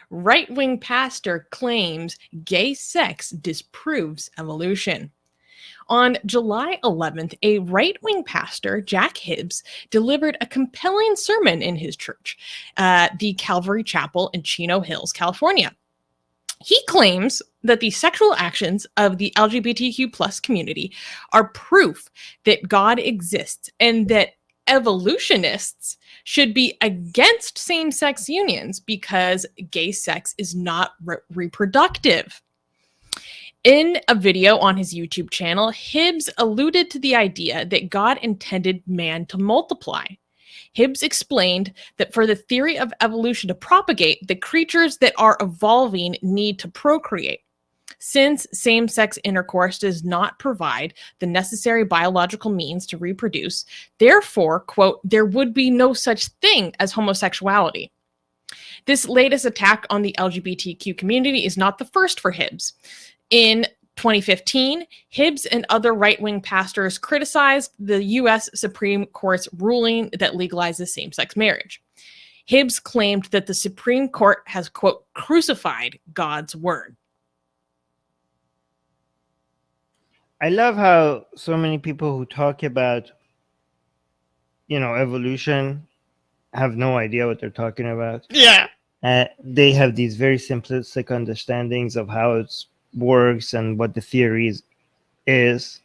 Right-wing pastor claims gay sex disproves evolution. On July 11th, a right-wing pastor, Jack Hibbs, delivered a compelling sermon in his church, the Calvary Chapel in Chino Hills, California. He claims that the sexual actions of the LGBTQ plus community are proof that God exists and that evolutionists should be against same-sex unions because gay sex is not reproductive. In a video on his YouTube channel, Hibbs alluded to the idea that God intended man to multiply. Hibbs explained that for the theory of evolution to propagate, the creatures that are evolving need to procreate. Since same-sex intercourse does not provide the necessary biological means to reproduce, therefore, quote, there would be no such thing as homosexuality. This latest attack on the LGBTQ community is not the first for Hibbs. In 2015, Hibbs and other right-wing pastors criticized the U.S. Supreme Court's ruling that legalizes same-sex marriage. Hibbs claimed that the Supreme Court has, quote, crucified God's word. I love how so many people who talk about, evolution have no idea what they're talking about. Yeah. They have these very simplistic understandings of how it works and what the theory is.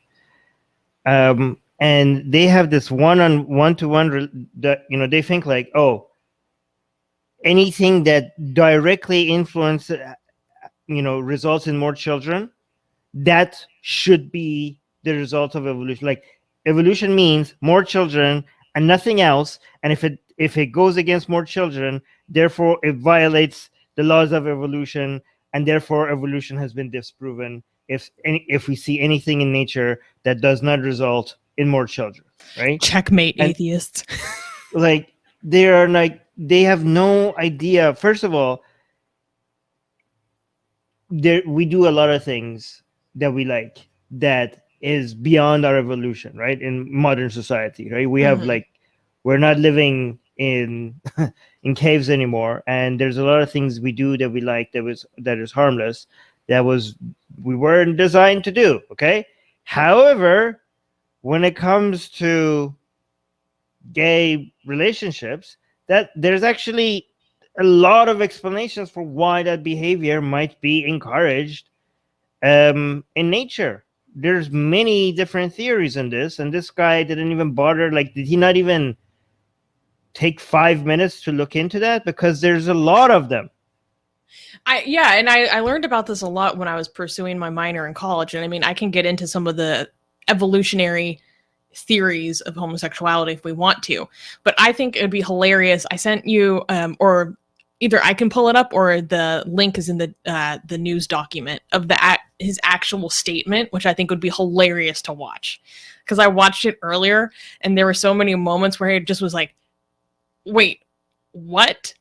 And they have this one-to-one, they think like, oh, anything that directly influences, results in more children, that should be the result of evolution. Like, evolution means more children and nothing else. And if it goes against more children, therefore it violates the laws of evolution, and therefore evolution has been disproven if we see anything in nature that does not result in more children, right? Checkmate, atheists. Like, they have no idea. First of all, we do a lot of things that we like that is beyond our evolution, right? In modern society, right? We have we're not living in in caves anymore, and there's a lot of things we do that we like that is harmless, we weren't designed to do. Okay. However, when it comes to gay relationships, that there's actually a lot of explanations for why that behavior might be encouraged in nature. There's many different theories in this, and this guy didn't even bother. Like, did he not even take 5 minutes to look into that? Because there's a lot of them. I learned about this a lot when I was pursuing my minor in college. And I mean, I can get into some of the evolutionary theories of homosexuality if we want to, but I think it would be hilarious. I sent you, or either I can pull it up or the link is in the news document of his actual statement, which I think would be hilarious to watch, because I watched it earlier and there were so many moments where it just was like, wait, what?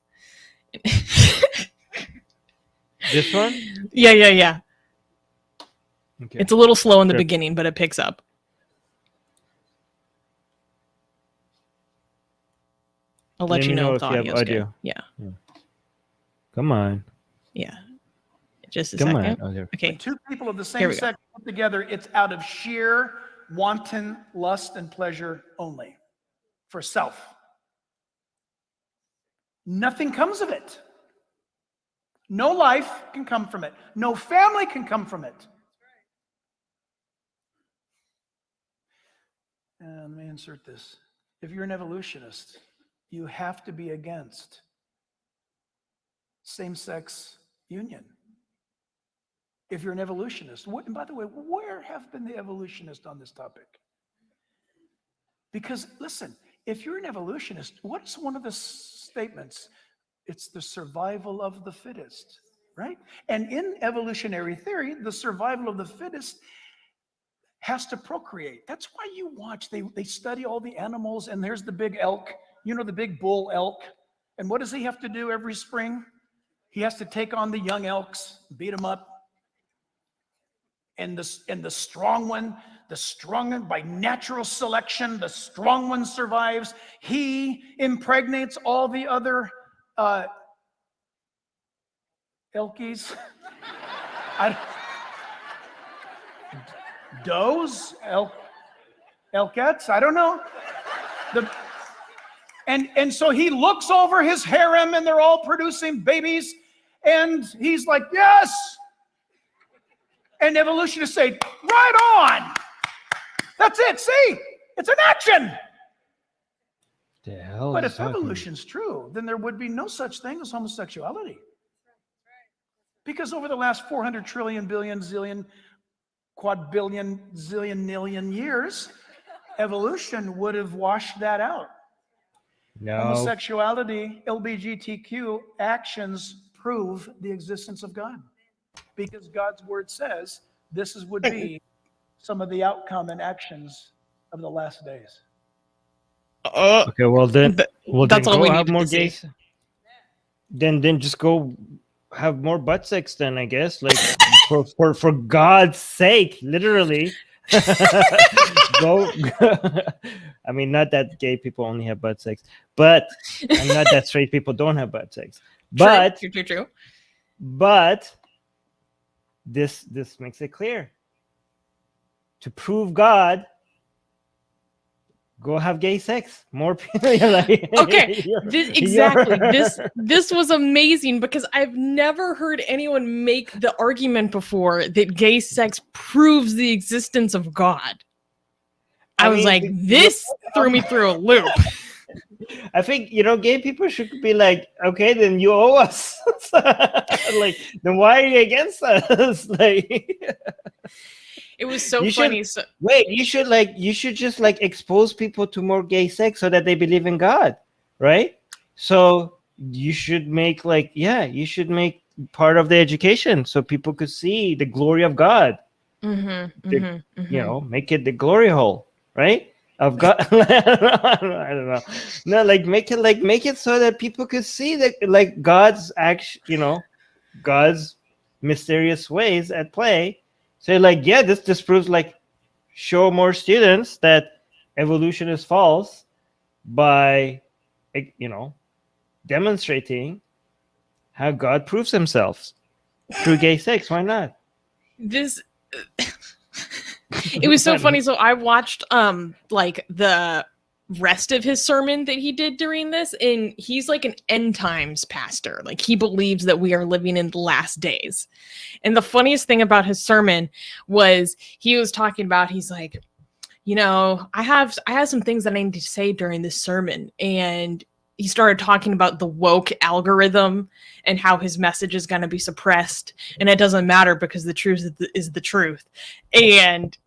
This one? Yeah. Okay. It's a little slow in the beginning, but it picks up. I'll let you know if the audio's good. Yeah. Come on. Yeah. Just a second. Okay. Two people of the same sex put together, it's out of sheer wanton lust and pleasure only, for self. Nothing comes of it. No life can come from it. No family can come from it. Let me insert this. If you're an evolutionist, you have to be against same-sex union. If you're an evolutionist, and by the way, where have been the evolutionists on this topic? Because listen, if you're an evolutionist, what is one of the statements? It's the survival of the fittest, right? And in evolutionary theory, the survival of the fittest has to procreate. That's why you watch, they study all the animals, and there's the big elk, the big bull elk. And what does he have to do every spring? He has to take on the young elks, beat them up. And the strong one by natural selection, the strong one survives. He impregnates all the other Elkies, I, does, elkettes, I don't know. And so he looks over his harem and they're all producing babies and he's like, yes. And evolutionists say, right on. That's it. See, it's an action. The hell But is if talking? evolution's true, then there would be no such thing as homosexuality. Because over the last 400 trillion, billion, zillion, quadbillion, zillion, nillion years, evolution would have washed that out. No. Homosexuality, LGBTQ actions prove the existence of God. Because God's word says this would be some of the outcome and actions of the last days. Okay, well then, that's all go we have needed more to see. gays. Then just go have more butt sex. Then I guess, like, for God's sake, literally. go. I mean, not that gay people only have butt sex, but and not that straight people don't have butt sex. But True. But this makes it clear. To prove God, go have gay sex. More people. Like, Okay, this was amazing because I've never heard anyone make the argument before that gay sex proves the existence of God. I was like, this threw me through a loop. I think, gay people should be like, okay, then you owe us. Like, then why are you against us? Like, it was so funny. You should just like expose people to more gay sex so that they believe in God, right? So you should make part of the education so people could see the glory of God. Make it the glory hole, right? Of God. I don't know. No, like make it so that people could see that, like, God's action, God's mysterious ways at play. So, like, yeah, this proves, like, show more students that evolution is false by, demonstrating how God proves himself through gay sex. Why not? It was so funny. So I watched like the rest of his sermon that he did during this, and he's like an end times pastor. Like, he believes that we are living in the last days. And the funniest thing about his sermon was he was talking about, he's like, I have some things that I need to say during this sermon. And he started talking about the woke algorithm and how his message is going to be suppressed, and it doesn't matter because the truth is the truth. And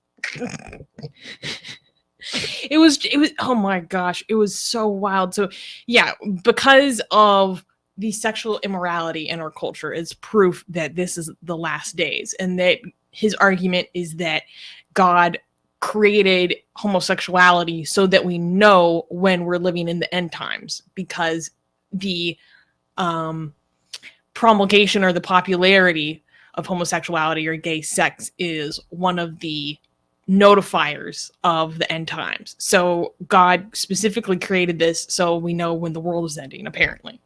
it was oh my gosh, it was so wild. So yeah, because of the sexual immorality in our culture is proof that this is the last days, and that his argument is that God created homosexuality so that we know when we're living in the end times, because the promulgation or the popularity of homosexuality or gay sex is one of the notifiers of the end times. So God specifically created this so we know when the world is ending, apparently.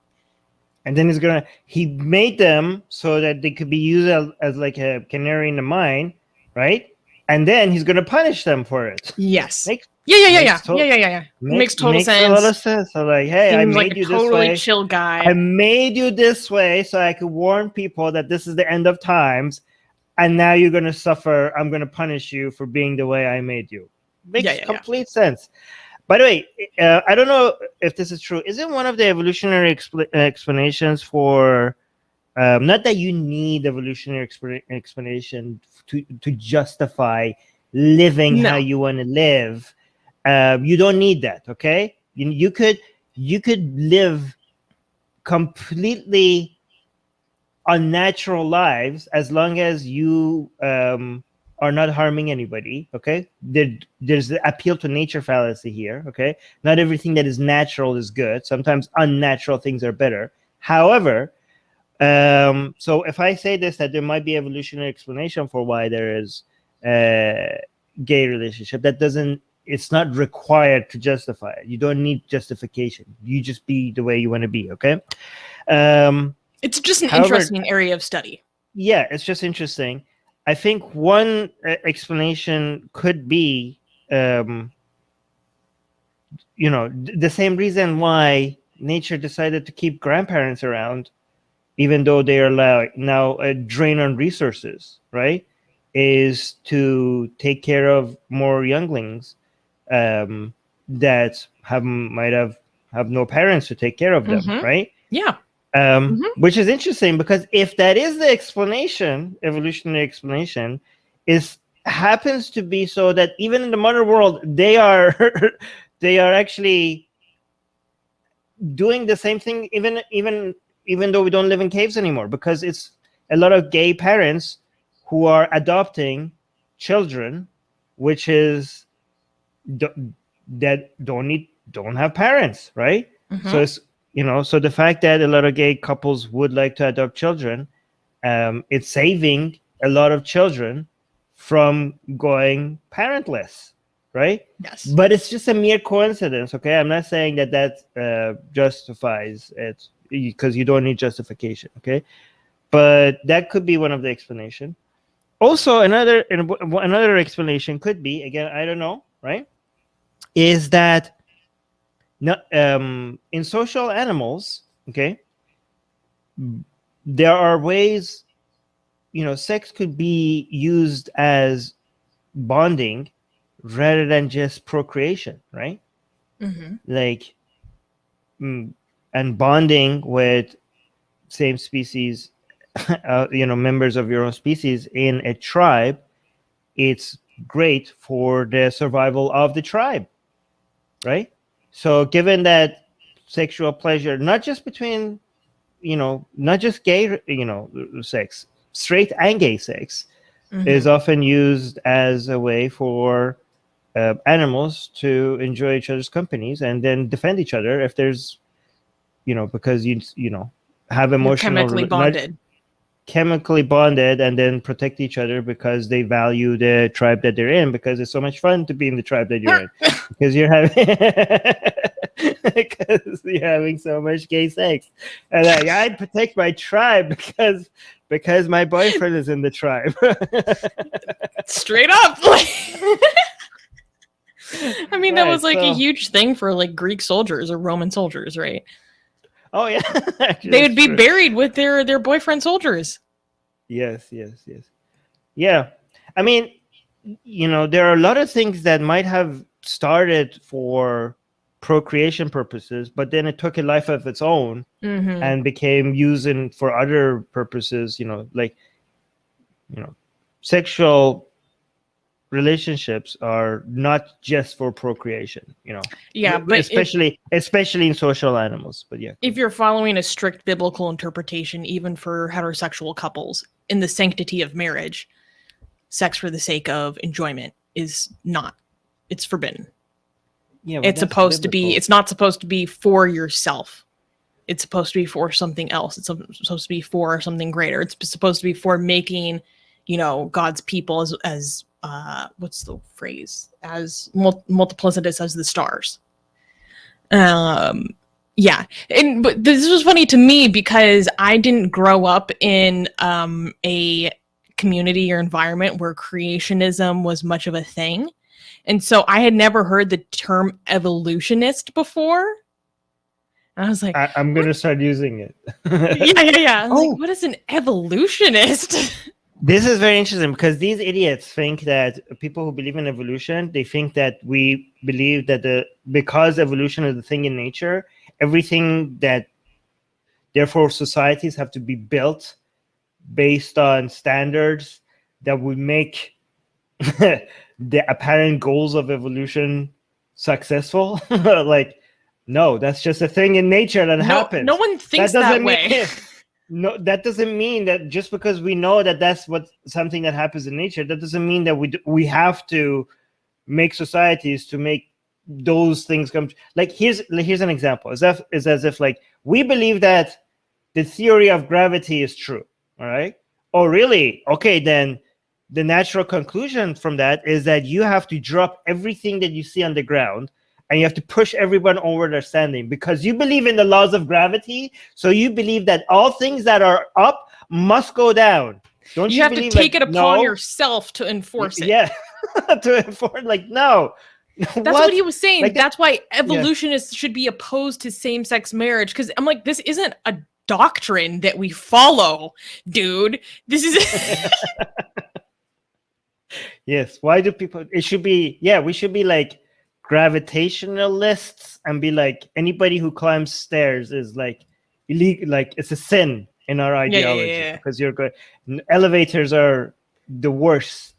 And then he made them so that they could be used as like a canary in the mine, right? And then he's going to punish them for it. Yes. Makes Makes total sense. A lot of sense. So, like, hey, I made you this way. Totally chill guy. I made you this way so I could warn people that this is the end of times, and now you're going to suffer. I'm going to punish you for being the way I made you. Makes complete sense. By the way, I don't know if this is true. Isn't one of the evolutionary explanations for not that you need evolutionary explanation to justify living how you want to live? You don't need that. Okay, you could live completely unnatural lives as long as you are not harming anybody. Okay, there's the appeal to nature fallacy here. Okay, not everything that is natural is good. Sometimes unnatural things are better. However, so if I say this, that there might be evolutionary explanation for why there is a gay relationship, it's not required to justify it. You don't need justification. You just be the way you want to be. Okay. It's just an However, interesting area of study. yeah, it's just interesting. I think one explanation could be, the same reason why nature decided to keep grandparents around, even though they are now a drain on resources, right? Is to take care of more younglings that might have no parents to take care of them, right? Yeah. Which is interesting, because if that is the explanation, evolutionary explanation, is happens to be so that even in the modern world they are they are actually doing the same thing, even though we don't live in caves anymore, because it's a lot of gay parents who are adopting children, which is that don't have parents, right? So it's so the fact that a lot of gay couples would like to adopt children, it's saving a lot of children from going parentless, right? Yes. But it's just a mere coincidence, okay? I'm not saying that justifies it, because you don't need justification, okay? But that could be one of the explanation. Also, another explanation could be, again, I don't know, right? Is that in social animals, okay, there are ways, sex could be used as bonding rather than just procreation, right? Like, and bonding with same species, members of your own species in a tribe, it's great for the survival of the tribe, right? So given that sexual pleasure, not just between, not just gay, sex, straight and gay sex, is often used as a way for animals to enjoy each other's companies and then defend each other if there's, because have You're emotional, chemically bonded. and then protect each other because they value the tribe that they're in, because it's so much fun to be in the tribe that you're in, because you're having so much gay sex, and I'd protect my tribe because my boyfriend is in the tribe. Straight up. I mean, that was like a huge thing for like Greek soldiers or Roman soldiers, right? Oh yeah. Actually, they would be buried with their boyfriend soldiers. Yes. Yeah. I mean, there are a lot of things that might have started for procreation purposes, but then it took a life of its own and became used for other purposes, like, sexual relationships are not just for procreation, Yeah, but especially in social animals. But yeah, if you're following a strict biblical interpretation, even for heterosexual couples, in the sanctity of marriage, sex for the sake of enjoyment is not, it's forbidden. Yeah, it's supposed to be, it's not supposed to be for yourself. It's supposed to be for something else. It's supposed to be for something greater. It's supposed to be for making, God's people as what's the phrase, as multiplicitous as the stars. Yeah, but this was funny to me because I didn't grow up in a community or environment where creationism was much of a thing, and so I had never heard the term evolutionist before. And I was like, I'm gonna start using it. Yeah. Like, what is an evolutionist? This is very interesting, because these idiots think that people who believe in evolution, they think that we believe that because evolution is the thing in nature, everything that, therefore, societies have to be built based on standards that would make the apparent goals of evolution successful. Like, no, that's just a thing in nature that happens. No one thinks that way. No, that doesn't mean that just because we know that that's something that happens in nature, that doesn't mean that we have to make societies to make those things come. Like, here's an example. It's as if like we believe that the theory of gravity is true. All right. Oh, really? Okay, then the natural conclusion from that is that you have to drop everything that you see on the ground and you have to push everyone over their standing because you believe in the laws of gravity. So you believe that all things that are up must go down. Don't You you have to believe take like, it upon no? yourself to enforce it. Yeah, to enforce like no. That's what he was saying. Like That's why yeah. evolutionists should be opposed to same-sex marriage. Because I'm like, this isn't a doctrine that we follow, dude. This is Yes. Why do people? It should be. Yeah, we should be like gravitationalists and be like anybody who climbs stairs is like illegal. Like it's a sin in our ideology because you're good. Elevators are the worst.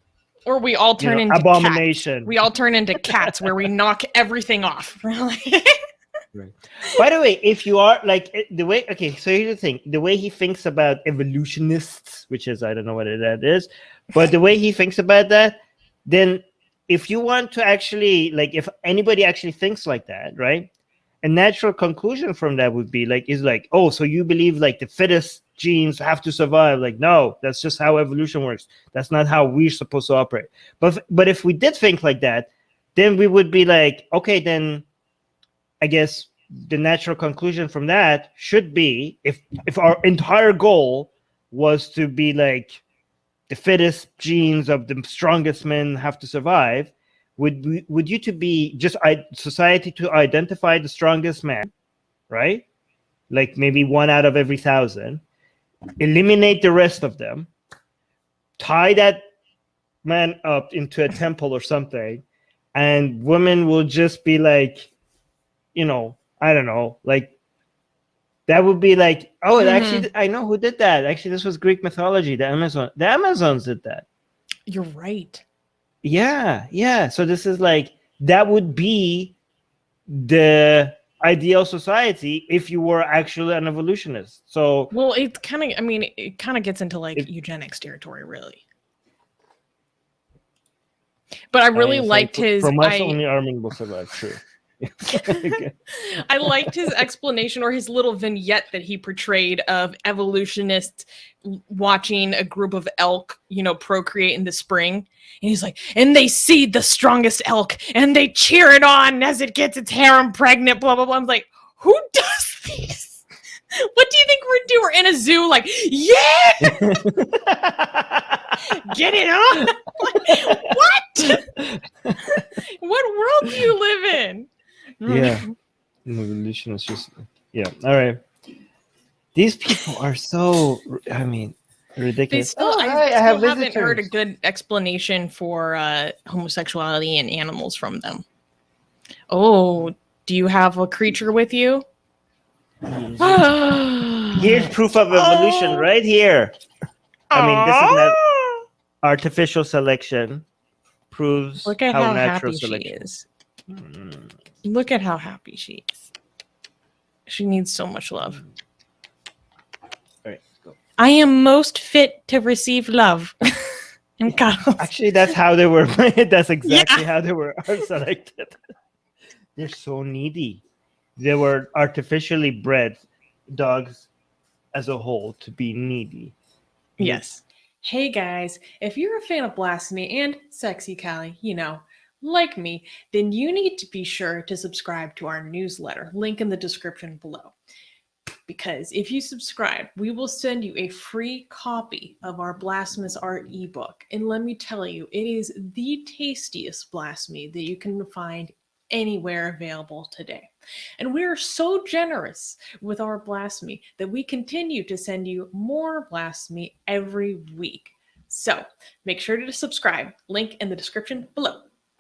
Or we all turn into abomination. Cats. We all turn into cats where we knock everything off. Right. By the way, if you are like the way, okay, so here's the thing: the way he thinks about evolutionists, which is I don't know what that is, but the way he thinks about that, then if you want to actually like, if anybody actually thinks like that, right? A natural conclusion from that would be like, is like, oh, so you believe like the fittest genes have to survive? Like, no, that's just how evolution works. That's not how we're supposed to operate. But if we did think like that, then we would be like, okay, then I guess the natural conclusion from that should be if our entire goal was to be like the fittest genes of the strongest men have to survive, would you to be just society to identify the strongest man, right? Like maybe 1 out of every 1,000, eliminate the rest of them, tie that man up into a temple or something, and women will just be like, I don't know, like that would be like, oh, actually, I know who did that. Actually, this was Greek mythology. The Amazons did that. You're right. Yeah. So this is like, that would be the ideal society if you were actually an evolutionist. So, well, it kind of gets into like eugenics territory, really. But I really liked his. From us, only arming will survive. True. I liked his explanation or his little vignette that he portrayed of evolutionists watching a group of elk, procreate in the spring. And he's like, and they see the strongest elk and they cheer it on as it gets its harem pregnant, blah, blah, blah. I'm like, who does this? What do you think we're doing? We're in a zoo, like, yeah! Get it on? What? What world do you live in? Yeah. Evolution is just, yeah. All right. These people are so, ridiculous. I haven't heard a good explanation for homosexuality in animals from them. Oh, do you have a creature with you? Here's proof of evolution right here. This is not artificial selection. Proves Look at how how natural happy selection she is. Look at how happy she is. She needs so much love. All right, let's go. I am most fit to receive love. And actually, that's how they were. That's exactly how they were selected. They're so needy. They were artificially bred dogs as a whole to be needy. Yes. Hey guys, if you're a fan of Blasphemy and Sexy Callie, like me, then you need to be sure to subscribe to our newsletter, link in the description below. Because if you subscribe, we will send you a free copy of our Blasphemous Art ebook. And let me tell you, it is the tastiest blasphemy that you can find anywhere available today. And we are so generous with our blasphemy that we continue to send you more blasphemy every week. So make sure to subscribe, link in the description below.